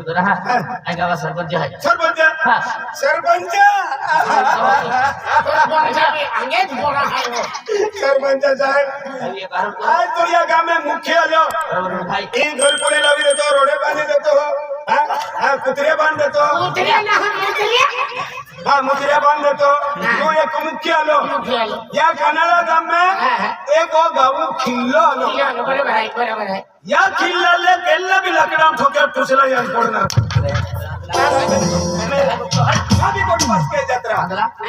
बोलतो ना हा गावात सरपंच आहे सरपंच हा सरपंच सरपंच साहेब आज तो या गाव में मुख्य आलो घर कोणी लावी देतो रोडे बांधी देतो कुत्रे बांध देतो हाँ मुखिया बांध देतो तो एक मुख्य आलो या कन्नड़ा गाव में एक गाव खिल्लो आलो बरोबर आहे या खिल्लाले गेल्ला भी लकड़ा ठोके टुसला या पडणार आधी कोण पास के जत्रा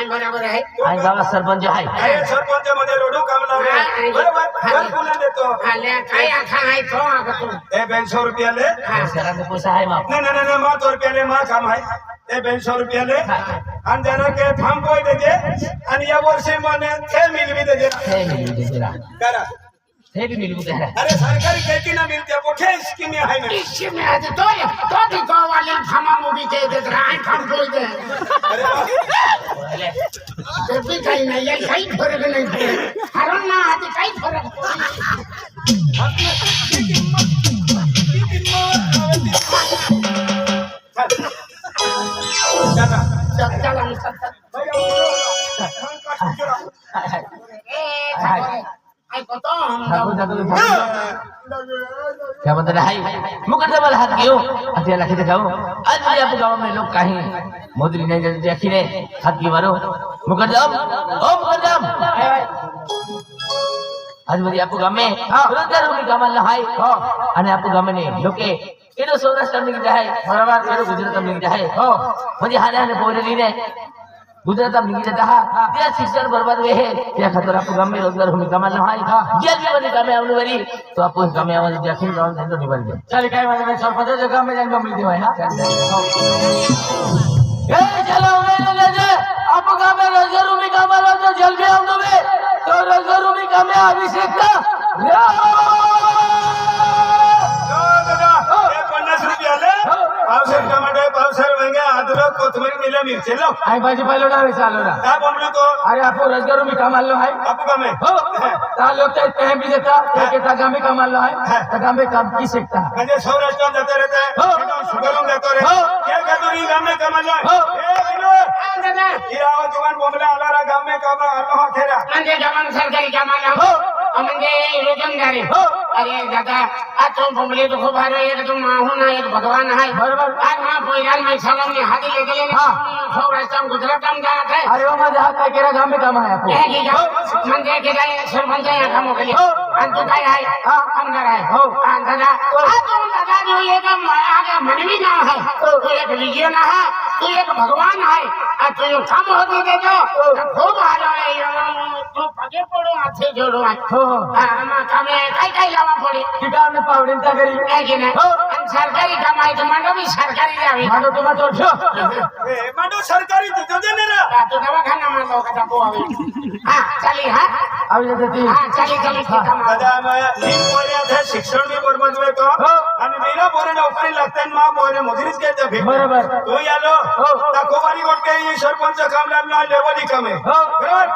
बरोबर आहे आणि गावात सरपंच आहे सरपंच मध्ये रोडू काम लावले बरोबर घर कोणा देतो काय आखा आहे तो आखा ए 200 रुपया ले घरात पैसा आहे माप नहीं माँ 100 रुपया ले माँ काम है ए 200 रुपया ले आणि जरा के थांब कोई देजे आणि या वर्षी मने 6 मिल भी देजे करा हे भी मिलू द्या अरे सरकारी खेती ना मिलते वो क्या स्कीम है ना स्कीम है तो वाले खामा मूवी के दे रहा है काम कोई दे अरे तो भी कहीं नहीं है कहीं फर्क नहीं है हरण ना आते कहीं फर्क क्या बता रहा है मुकद्दमा हाथ क्यों हथियार रखे दिखाओ आज भी आप गांव में लोग कहीं मोदी नहीं जल्दी आखिर हाथ की मारो मुकद्दम ओ मुकद्दम आज भी आपको गांव में रोजगार होने का मामला है અને આપકો ગામ ને લોકે એનો સૌરાષ્ટ્ર ની જાય બરાબર એનો ગુજરાત ની જાય હો म्हणजे हाने हाने पोरेली ने गुजरात में निकले था त्या शिक्षण बर्बाद हुए है त्या खातर आपको गांव में रोजगार होने का मामला है जे जीवन काम में आने वाली तो आपको काम में आवाज देखिन गांव में तो निकल जाए चल काय वाले सरपंच जगह में जाने मिलती है ना ए चलो ले ले आपको गांव में रोजगार होने का मामला तो जल्दी आउंदो बे तो रोजगार होने का में अभिषेक का पावसाळ्यात टमाटे पावसाळ्यात वांगे अद्रक कोथिंबीर मिला मिरची लो आई भाजीपाला ना चालू ना काय बोललो तो अरे आपको रोजगार में कमाल है आपको काम है हो ता लोग ते भी देता के ता में कमाल है ता में काम की सकता म्हणजे सौराष्ट्रात जाते रहते हैं सुगरम देतो रे क्या कतरी गांव में कमाल है ए बिनो दादा ये आवाज जवान बोंबला आलारा गांव में काम आलो खेरा म्हणजे जवान सरकारी कामाला हो म्हणजे रोजंदारी हो अरे दादा आ तो बोंबले तो खूप आहे एक तो माहून आहे एक भगवान आहे बरोबर आज मा पोइरान में सलाम ने हादी ले गेले हां सौराष्ट्र गुजरात में जात है अरे वो मजा काय केरा गांव में काम है आपको म्हणजे के जाय सरपंच या काम केले आणि तो काय आहे आमदार आहे हो दादा आ तो दादा जो एक आगे मनवी ना है तो एक विजय ना है तो एक भगवान है आ तो काम होते देतो खूप आलो आहे तो पगे पडो हाथे जोडो हो आमा कामे काय लावा पडे ठिकाण पावडीन ता घरी आहे की नाही आणि सरकारी काम आहे तर मंडळ भी सरकारी द्यावी मानो तुम्हा तो छो ए मानो सरकारी तो दे ना तो दवाखाना मानलो का पोहावी हां चली हां આવી જતી हां चली दादा मैं पोऱ्या थे शिक्षण भी बरोबर हुए तो आणि मेरा पोरे नोकरी लागते मा पोरे मजुरीच घेते फिर बरोबर तो यालो ताकोवारी गोट के ये सरपंच काम लागला लेवली काम है बरोबर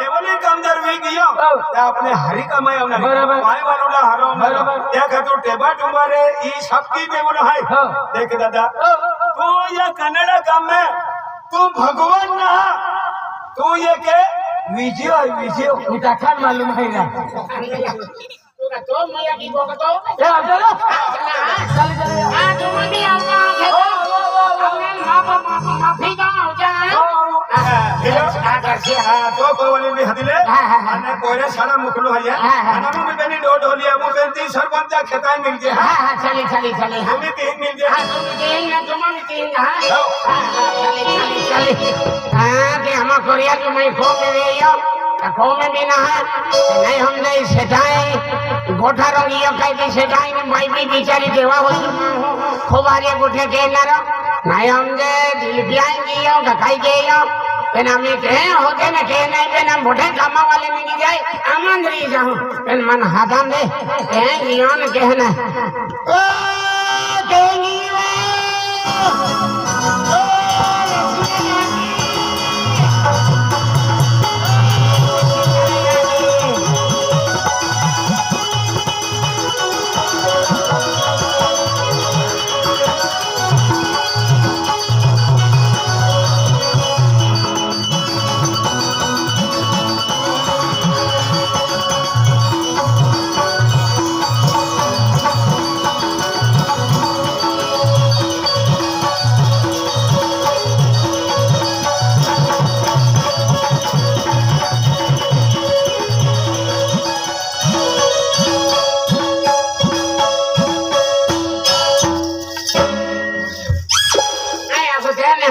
लेवली कामदार वी गियो त्या आपले हरी कमाई होणार बरोबर माय वालोला हरव बरोबर त्या खातो टेबा टुंबारे ई सबकी देवण है देख दादा तू या कन्नड़ा काम में तू भगवान ना तू ये के विजय उठा खान मालूम है ना तो मैं की बोलतो ए आपला चल चल हां तुम भी आता है हमने माफी का हो जाए तो कोवली भी हदिले અને કોરે સારા મુકલો હૈ અને હું બેની ડોડ હોલી હું બેનતી સરપંચ ખેતાઈ મિલ જે हां चली હું भी तीन मिल जे तुम तीन हां चली हां के हम कोरिया के मैं खो में गयो खो में भी ना नहीं हम नहीं सेठाई गोठा रंगियो कई भी सेठाई ने भाई भी बेचारी देवा हो खोबारे गोठे के नारो नहीं हम जे दिल बियाई गियो गखाई गयो पेन हमें कहे होते न कहे नहीं पेन हम मोटे कामा वाले में नहीं जाए आमंद रही जाऊं पेन मन हाथा में कहे गियो न कहना ओ कहेंगी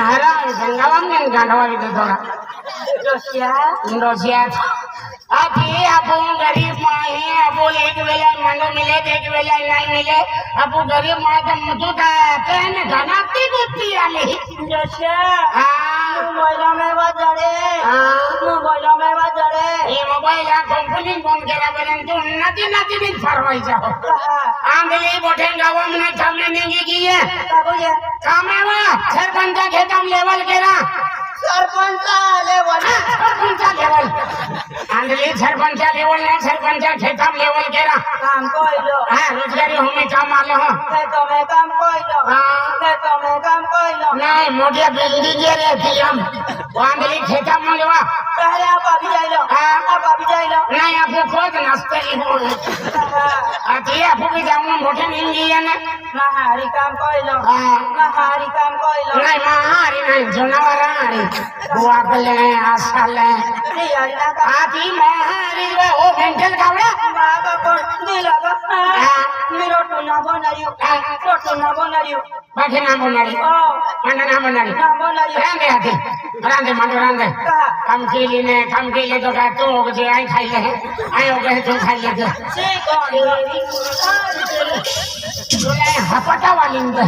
हरा गंगावा में गांडवा भी तो थोड़ा रोसिया अभी आपो गरीब माँ है आपो एक वेला मंडो मिले एक वेला नहीं मिले आपो गरीब माँ तो मुझे का पेन धनाती गुत्ती आले हाँ ये मोबाइल कंपनी बंद करा परंतु नदी नदी दिन फरवाई जाओ आंधली बोठे गाँव में सामने नहीं की है काम है वो सरपंच खेतम लेवल केरा सरपंच लेवल आंधली सरपंच लेवल ना सरपंच खेतम लेवल केरा काम कोइलो हाँ रोजगारी हमें काम आलो हो खेतों में काम कोइलो खेतों में काम कोइलो नहीं मोटे बिल्डिंग के रहती हम आंधली खेतम में लेवा पहले आप अभी जाइलो आप अभी जाइलो नहीं आपको खुद नाश्ते ही हो अति आपको भी जाऊंगा मोटे नहीं गया ना महारी काम कोइलो हाँ महारी काम कोइलो नहीं महारी नहीं जानवर हारी बुआ के ले आशा ले यारी ना का आती महारी वो ओ मेंटल कावड़ा बाबा को दिला बा मेरो टुना बनारियो बाकी ना बनारी mana ना बनारी ना बनारियो रंगे आती रंगे मानो रंगे कम के लिए तो का तो हो गए आई खाई ले आई हो गए तो खाई ले से बोले हपटा वाली ने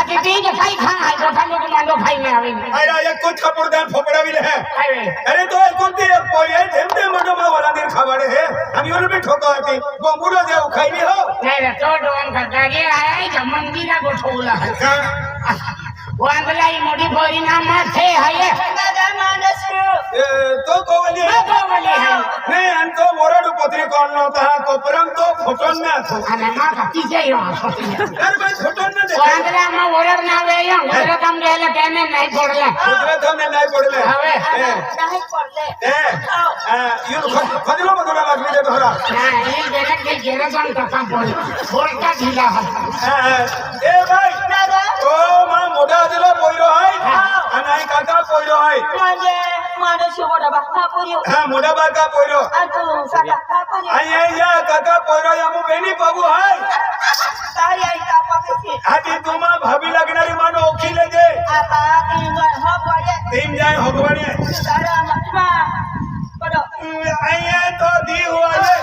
अति ठीक है खाई खा है तो खाने को मानो खाई में आवे अरे ये कुछ कपूरदान फोपड़ा भी है अरे अरे तो एक कुंती पोये थेमते मनो मा वाला दिन खवाड़े है हम योर भी ठोका आती गोंगुड़ो दे खाई हो नहीं रे तो डोन का गाड़ी आया है मंदिर को ठोला है वो अंदलाई मोटी बोरी ना माथे है ये दादा मानसु तो कोवली है नहीं अन तो मोरड पत्री कौन होता है कोपरम तो फोटोन में आतो अरे मां का पीछे ही हो सोती यार भाई फोटोन में वो अंदला मां ओरड ना वे यो ओरड कम गेले केने नहीं पड़ले गुजरात हमने नहीं पड़ले हवे नहीं पड़ले यो खजलो बदला लगने दे तोरा ना ये बेरे के गेरे जन का बोल बोलता ढीला है ए भाई दादा ओ मां मोटा दिला पोइरो है अनाई काका पोइरो है माने मानसु मोटा बक्का पुरियो हां मोटा बाका पोइरो अतु सका पुरियो आई या काका पोइरो या मु बेनी बाबू है तारी आई का पकती आती तुमा भाभी लगणारी मानो ओखी लेजे आता तीन हो पड़े तीन जाय होगवाणी दादा मत पड़ो आइए तो दी हुआ है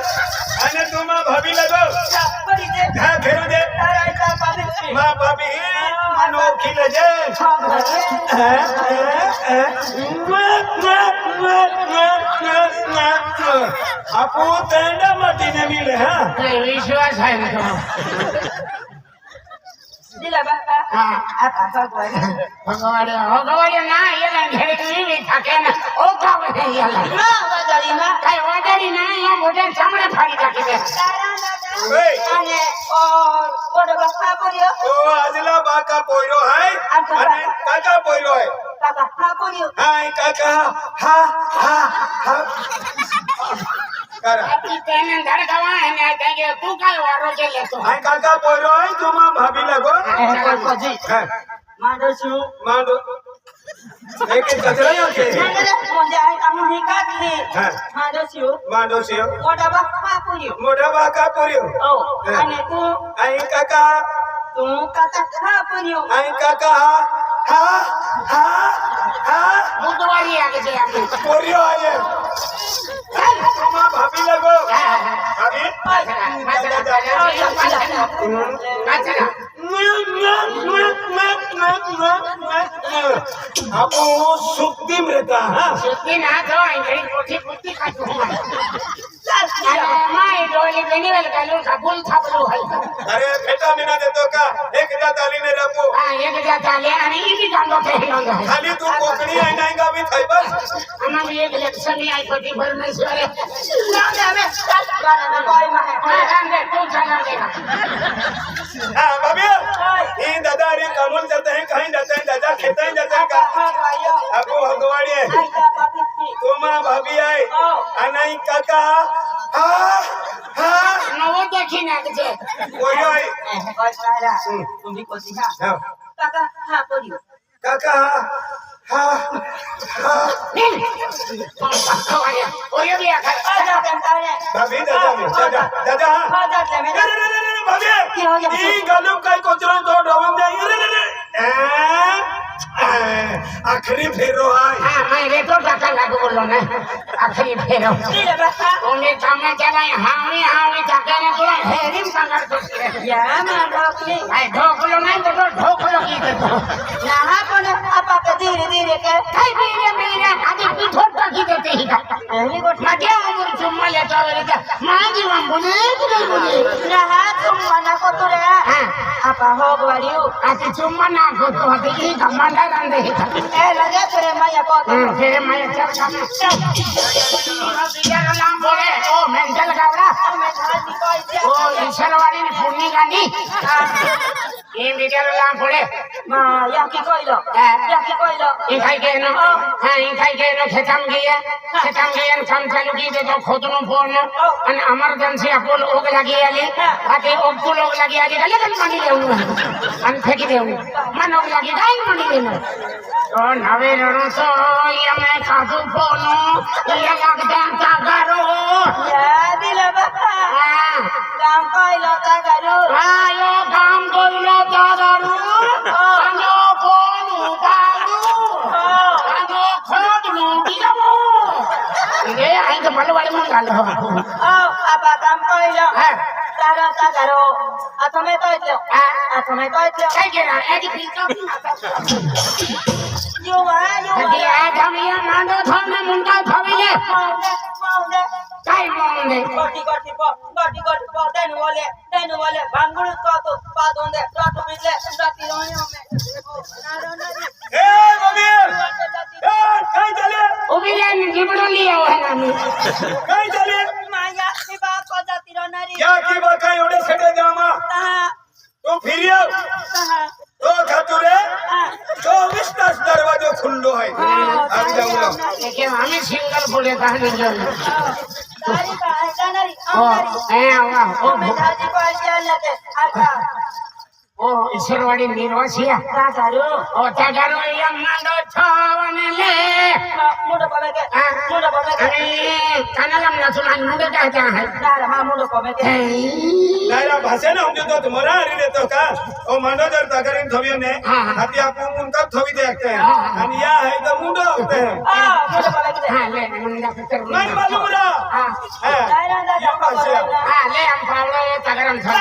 अने तुमा भाभी लगो पड़ी दे हां घेरो दे तारी आई का पकती मां भाभी मानो ओखी लेजे आपू तेंडा मटीने मिले हां विश्वास है तो दिला बक्का हां आता भगवान भगवान ना ये ना घेरी भी থাকে না ও কাবে ये ला ना वादरी ना काय वादरी ना या मोटे सामने फाड़ी काटी दे ओए आने और मोटा बक्का पुरियो ओ आजला बाका पोइरो है अने काका पोइरो है काका पुरियो हाय काका हा हा हा करा अति तेने धड़कवा है ना कहे तू काय वारो के ले तो हाय काका पोइरो है तुमा भाभी लगो को जी हां मानसु मांडो एक कचरा या के मुझे आई काम नहीं काटली हां मानसु मांडो सियो मोटा बक्का पुरियो मोटा बाका पोइरो ओ आने तू आई काका तू काका पुरियो आई काका हा हा हा बुधवारी आगे जे आपने पोरियो आए तुमा भाभी लगो भाभी आपो सुक्ति मृता हां सुक्ति ना तो इंगड़ी कोठी कुत्ती का तू अरे माय डोली बेनी वाले कालू सबुल छापलो है अरे बेटा मिना देतो का एक जा ताली ने रखो हां एक जाता ले आणि इजी जांदो थे हिलोंदो है खाली तू कोकणी आई नाही का मी थाई बस हम एक इलेक्शन में आई पटी परमेश्वर ना दे में गाना कोई में हां तू चला देगा हां बाबी ये दादा रे कामून जाते हैं कहीं जाते हैं दादा खेता ही जाते हैं का आपको भगवानी है आई का पकती तुमा भाभी आए अनाई काका हा हा नवो देखी ना के कोई आई कोई सारा तुम भी कोसी हां काका हां पुरियो काका हा हा ओए भी आखा आजा कंटाले भाभी दादा दादा हां दादा में भाभी ये गलम काय कोचरा तो डवन जाई रे आखरी फेरो है हाँ मैं रेटो टाका लागू बोलो ना आखिरी फेरो दिले बाबा तुम्हें कमे चला हावी हावी टाका ने तो हेरिम संगार तो या मा ढोकली भाई ढोकलो नहीं तो ढोकलो की तो ना पण आपा के धीरे धीरे के भाई मेरे मेरे आदि पीठो टाकी देते ही का एली गोठ मजा आगुर चुम्मा लेता वेरे का मां जीवन बोले ना तुम मना को तो रे हां आपा हो गवाड़ियो आती चुम्मा ना को तो आती की कमांडा रंदे ए लगे तेरे माया को तो तेरे मैं चल काम बिया नाम बोले ओ मेंटल गावड़ा मैं धादी को ओ ईश्वरवाड़ी ने पुण्य गांधी ये बिया नाम बोले मा या की कोइलो इखाई के नो हां इखाई के नो खेतम गया काम चालू की दे तो खोदनो फोड़नो अन इमरजेंसी अपोल ओग लगी आली आके ओग को लोग लगी आली गले गल मानी लेऊ अन फेंकी देऊ मन ओग लगी गाय मानी लेनो तो नवे रणो सो ये मैं काजू फोनो ये लगदा का करो या दिले बाबा हां काम कोइलो ता करू आयो काम कोइलो ता करू अनो फोनु बालू अनो खोदनु दिलमो ये आई तो बलवाड़ी में गाल हो ओ आपा काम कोइलो ता करो आथमे कोइलो काय केला एक पिंचो यो ये आदमिया मांडो थाने मुंडा थाविले माउंडे काय मोंडे गटी पो देनु वाले भांगुड़ को तो पादोंदे रातो बिले राती रोयो में ए मम्मी ए कहीं चले उबिले निबड़ो लिया है नामी कहीं चले माया की बात को जाती रो नारी क्या की बात है ओडे सेटे जामा कहां तो फिर आओ तो खातुरे 24 तास दरवाजो खुल्लो है अब जाऊंगा लेकिन हमें सिंगल बोले कहानी जो सारी का नारी ओ ए वाह ओ मैं धादी को चल लेते अच्छा ओ ईश्वरवाड़ी निर्वासिया ता करू ओ तगरो ये मांडो छावने ले मुंडो पवे के अरे कनलम ना सुना मुंडो कहता है तार हां मुंडो पवे के नारा भाषा ना हम जो तुम्हारा हरी रहता का ओ मानो जर तगरिन थवियो ने हाथी आपको उनका थवी देखते हैं हम या है तो मुंडो होते हैं मुंडो पवे के हां ले मुंडा फिकर नहीं मालूम ना हां ये भाषा हां ले हम पावलो ये तगरम था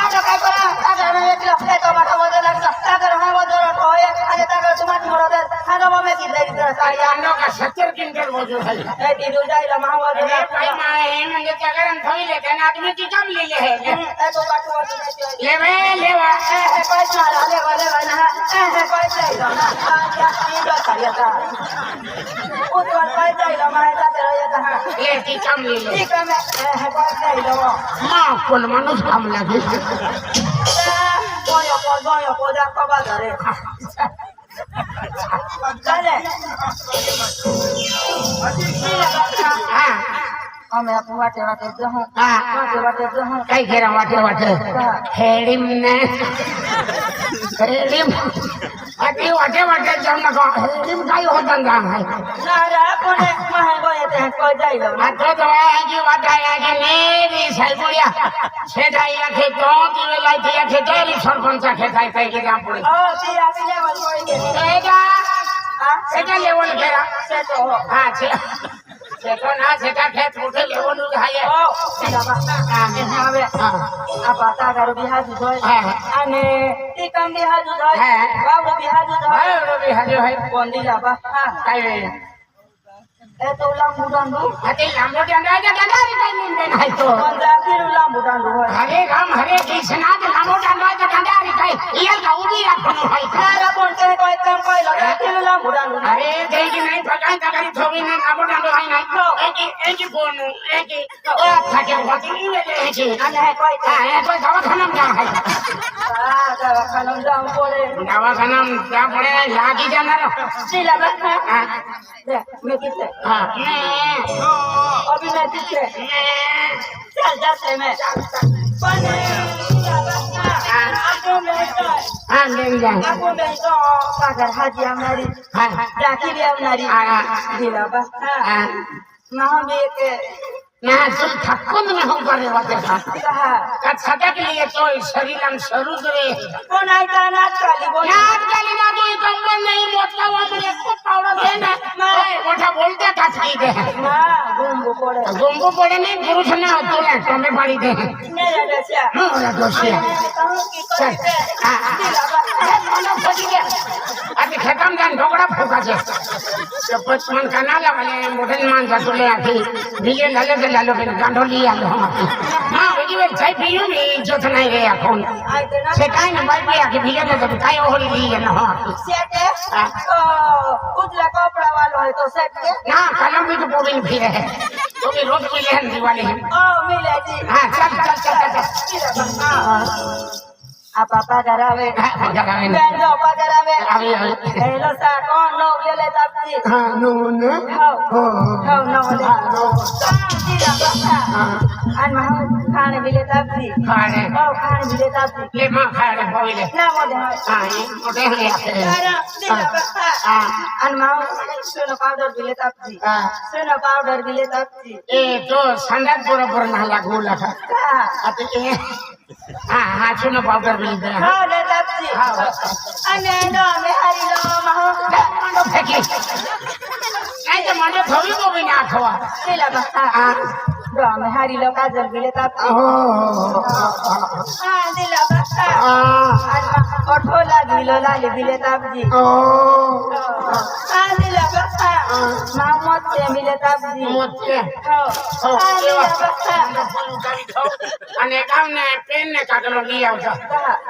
तागर में एक लफे तो बटा वजन लगता तागर हां वजन होए अरे तागर तुम्हारी मोरदे खाना में की दे दे साया यानो का 70 क्विंटल वजन है ए दिलु जाई रमा वजन अरे भाई माए मुझे तगरम थवी लेते ना आदमी की कम ले है ए तो बाटू वजन ले वे ले वा ए पैसा ले वाले ना ए पैसा ही ना क्या ये तो करिया था उस पर पैसा ही ना है तेरा ये था ले की कम ले ले ठीक है मैं पैसा ही ना मां कोन मनुष्य काम लगे Voglio poder pagare. Dale. हां हमें अपने वाटे जो हूं हां वाटे जो हूं काय घेरा वाटे हेडिम ने हेडिम अति वाटे जाऊ नका हेडिम काय होता है नारा कोने महंगो येते को जाइलो आता तो है कि वाटा है कि मेरी साइबुया सेटाइया के तो दिवेला दिया के तेरी सरपंच के खाई खाई के काम पड़े ओ तिया के लेवल कोई के सेटा लेवल घेरा से तो हां सेटा ना सेटा खेत उठे लेवल उठाए ओ तिया बा आवे apa ta garu biha judoy ane tikam biha judoy babu biha judoy हाय रवि हाजो है kondi apa काय eto lambu dandu अति लांबो डंडा री काय निंदन है तो konda kiru lambu dandu hoy हरे राम हरे कृष्ण के लांबो डंडा री काय ये गाउडी रखनो है nara ponte koy kam koy lo kiru lambu dandu अरे देखी नहीं पकाई तकरी थोड़ी नहीं लांबो डंडा है नहीं एक फोन एक ओ थके होती ले एक ane koy हां कोई दवाखाना में जा है da kanam jam pole दवाखाना में जा पड़े लागी जाना row sila ba de me kite हां अभी मैं किते चल जा से मैं pane aku मैं हां ले जा aku मैं तो pagar haji amari हां jaki dia amari gila ba हां nah me ke ना तुम थक्कुन में हम करे वाते था कहा का छटक लिए तो शरीरम शुरू करे कौन आई का नाच काली बोल याद कली ना तो कम नहीं मोटका वो मेरे को पाव પાડી દે ના ગુંબુ પડે ગુંબુ પડે નહીં પુરુષ ના હતું ને તમે પાડી દે ને રડસ્યા હું ઓલા દોસ્યા કહું કી કરે છે મને ફોડી દે આથી ખેતમ જાન ઢોકળા ફૂકા છે તો પચમન કનાલા વાલે મોઢે માન જાતો લે આથી બીજે લાલો કે ગાંડો લઈ આવ્યો હા બીજી વાર ચાય પીયું ને ઇજ્જત નહીં રે આખોન આઈ તો ના છે કાઈ ને બાઈ બાઈ આખી બીજે તો કાયો હોલી લઈ ને હા સેટે ઉજલા કપડા વાળો હોય તો સેટ કે ના કલમ भी तो बोबिन फिर है तो भी रोज मिले हैं दिवाली है ઓ મિલેજી हाँ चल આ પાપા કરાવે जगावे બેન જો પાપા કરાવે अभी હેલો સા કોણ નો લેલે તાપજી हाँ नो ने હો નો લે અન મા ખાણે બિલે તાપજી खाने ઓ ખાણે બિલે તાપજી ले मां खाने बोले ના મોદે हाँ ये मोटे ले आते हैं અન મા સોનો પાવડર બિલે તાપજી हाँ સોનો પાવડર બિલે તાપજી ये तो संडास बराबर ना लागू लगा હા आते ये हाँ हाँ सुनो पाउडर भी दे હા લે તાપજી અને નો મે હરી લો મહો मांडो फेंकी नहीं तो मांडो थोड़ी को भी ना खवा પેલા બા हाँ रो મે હરી લો કાજલ બિલે તાપજી હા દિલા બા हाँ અન મા ઓઠો લાગી લો લાલી બિલે તાપજી હા દિલા બા મા મોત તે બિલે તાપજી मोटे હો हो હા केवा દિલા બા અને ગામને પેન ને કાગળો લઈ આવજો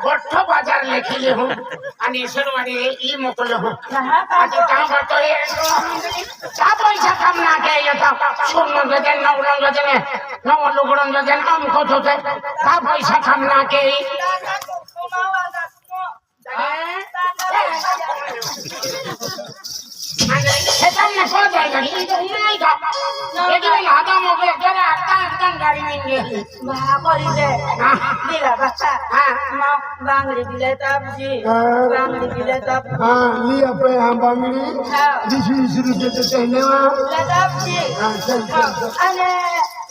ગોઠો બાજાર લખી લે હું અને ઈશ્વરવાડી ઈ મોકલ્યો હું ના આજે કામ કરતો એ કા પૈસા કામ ના કે એ તો સોનો ગજન નવનો ગજન નવ લુગડો ગજન આમ કોથો છે કા પૈસા કામ ના કે અને ખેતરને કો જાય ઈ તો નહીં કા એ તો લાદા મોકલે જરા આતા ગાડી નહીં ગઈ મા કરી દે હા દિલા બા હા મા બાંગડી બિલે તાપજી બાંગડી બિલે તાપ हाँ लिया पे हम बांगड़ी હા जिस रुपये तो कहने वहाँ બિલે તાપજી हाँ चल चल અને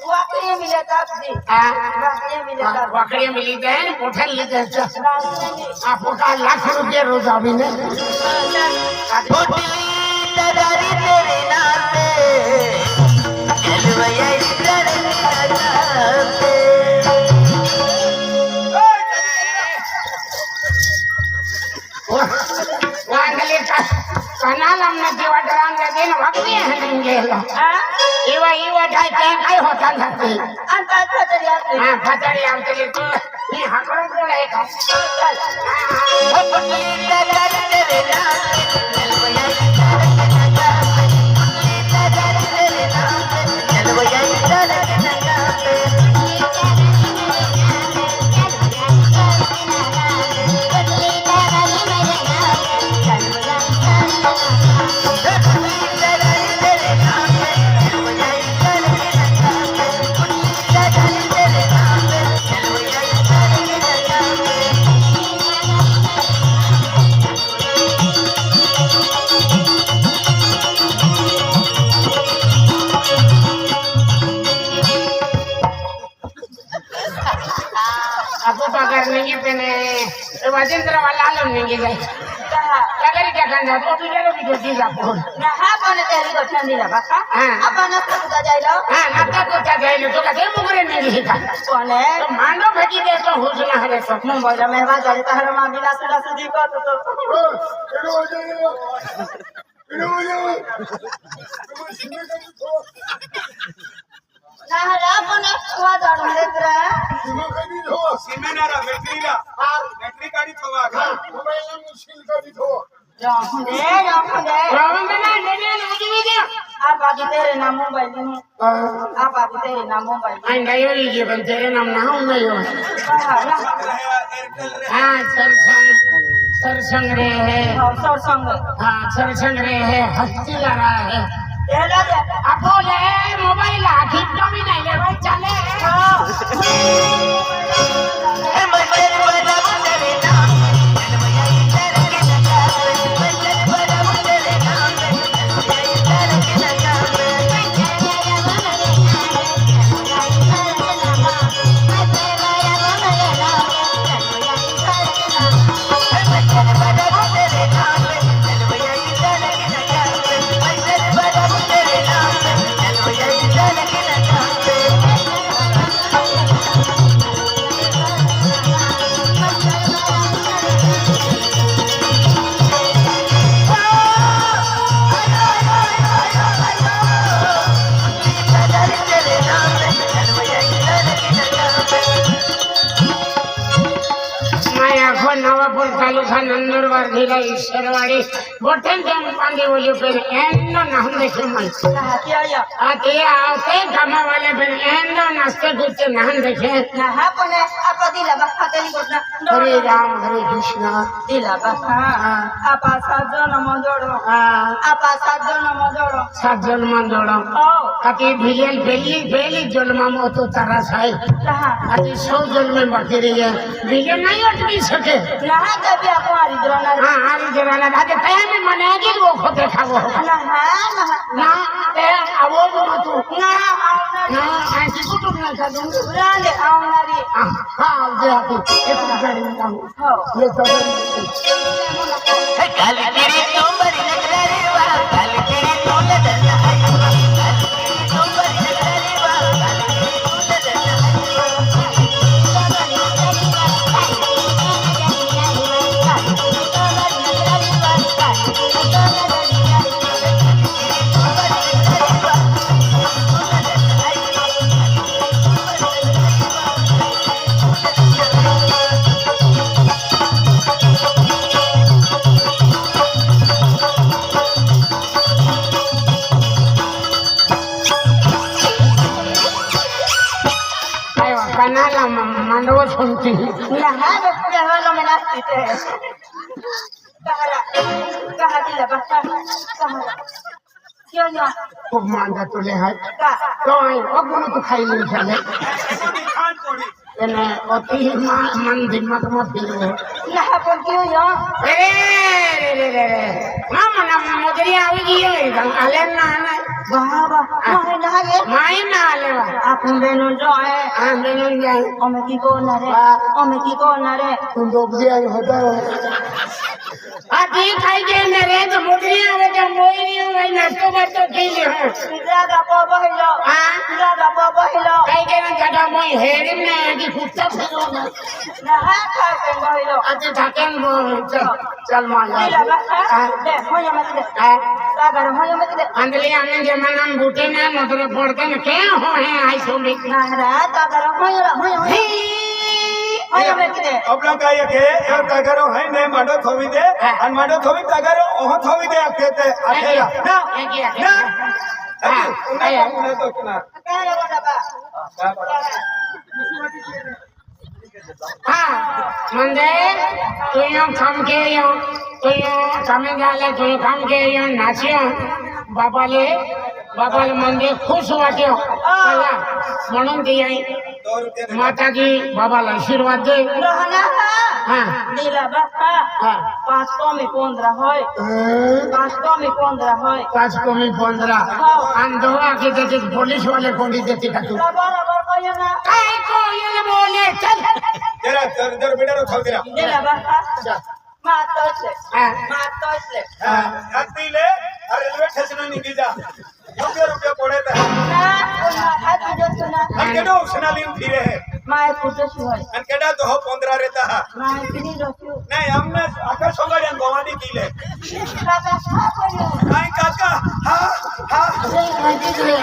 વાકડી બિલે તાપજી હા વાકડી બિલે તાપ વાકડીએ મિલી જાય કોઠે લઈ જાય વાકડી આ પોતા લાખ રૂપિયા રોજ આવીને કનાલ અમને જેવા ડરામ દે ને વાકડીએ હેંગી ગયેલા હા એવા થાય ત્યાં કઈ હોતા નથી અંતા છતરી આપી હા ફાટડી આવતી તો એ હાકડો બોલે aku pagar nengi pene wajendra walalo nengi gai kagari kakanda to bigaro bigoji japon ના હા કોને તેરી ગોઠણ દીલા બાપા હા. આપા નતો કુદા Xylo ha nata ko ta gai to ka demo gore nengi hika કોને to mando pheki de to husna hare to Mumbai મેવા જાડે તાર માં બિલા સુલા સુધી કોતો તો इधर हो जाओ इधर हो जाओ ના રા કોને વા જાડું લેતરા सीमा कभी हो સિમેનારા બેટરીના બેટરી કાઢી થવા मोबाइल में मुश्किल कभी हो જો ખુદે ravandana dene ne uji de આ બાકી તેરે ના મુંબઈ ની આ બાકી તેરે ના Mumbai ai dayo je ban tere nam na hum nayo ha sarsang re hai sir સંગ ha sarsang re hai hasti la raha hai એલા દે આપો લે મોબાઈલ આખી તો બી નહીં લેવા ચાલે Bye. लुखा नंदुरबार जिला ईश्वरवाड़ी बोटन जम पांडे बोले फिर एंडो नाम देखे मन Nah, kia ya. आते आते गमा वाले फिर एंडो नाश्ते कुछ नाम देखे Nah, apa nih? Apa tidak bakal tadi kau nak? हरे राम हरे Krishna Tidak bakal. Apa saja nama jodoh. Apa saja nama jodoh. सात जन्म जोड़ो Oh, आते भिलियन बेली बेली जन्म में तो तारा साई nah. आते 100 जन्म में बाकी रही है भिलियन नहीं उठ भी सके Nah, tapi aku hari jalan. हाँ hari जवाना आते तय में मनेगी वो खुद देखा वो Nah, nah. ना तय आवाज मत Nah, aunari. ना ऐसी कुछ नहीं कर दूँगी Berani, aunari. हाँ दे आपको एक गाड़ी में जाऊँ Oh. ये तो कालगिरी तोंबरी नगरी वा कालगिरी तोंड दरला हाय कालगिरी तोंबरी नगरी वा कालगिरी तोंड दरला कनाला मंडवा सुनती Nah, ada punya halo menasti teh. Kah tidak bakal. Kah. खूब मांगा तुले है Kah. तो अगुन तो खाई नहीं चले खान पड़ी एने अति मन दिमाग में फिर Nah, apa kau ya? मामा ना मुदरी आवी गियो एकदम आले ना ना Baba, mau dah ye? माई ना आले वा Aku benun joe. आंदे नहीं जाए Ome ki ko nare. Ome ki ko nare. तुम तो दिया ही होता है अति खाई के नरे तो मुदरी आवे तो मोई नहीं होगा नाश्तो कर तो की ले हो Jaga po bahilo. हाँ Jaga po bahilo. खाई के ना जगह मोई हेरी में की कुत्ता फिरो Nah, kah kan bahilo. अति थकन वो चल माया Tidak bakal. Deh, mau yang mati deh. Jaga mau yang mati deh. अंदली आने जमाना में बूटे ना मतलब पड़ते न क्या हो है आई Somi Nah, jaga mau yang mati deh. अब लोग का ये के एक तगरो है ने माडो थोवी दे अन माडो थोवी तगरो ओह थोवी दे कहते अकेला ना ना तो ना Kaya ko na ba? हाँ मंदे तू यो कम के यो तू यो कमे जाले तू कम के यो नाचियो बाबाले मंदे खुश हुआ क्यों चला म्हणून दी आई माता की बाबाला आशीर्वाद दे Rohana ha. हाँ Nila baka. हाँ 5 kami 15 hoy. 5 kami 15 hoy. 5 कमी 15 अंधवा के देते पुलिस वाले को नहीं देती का तू Rabar kayo na. काय को ये बोले चल जरा दर बेटा रो थोवी दे Nila baka. Matosle. हाँ Matosle. हत्ती ले और रेलवे स्टेशन निकल जा रुपया पड़े था Na, una hati jotu na. अनकेडो उछनालिन फिरे है Mai puto hoy. अनकेडा तो 15 रहता है Mai pini jotu. नहीं हमने आकर सोगड़ियन गवानी की ले Kaka ha kayo. नहीं काका हाँ हाँ अरे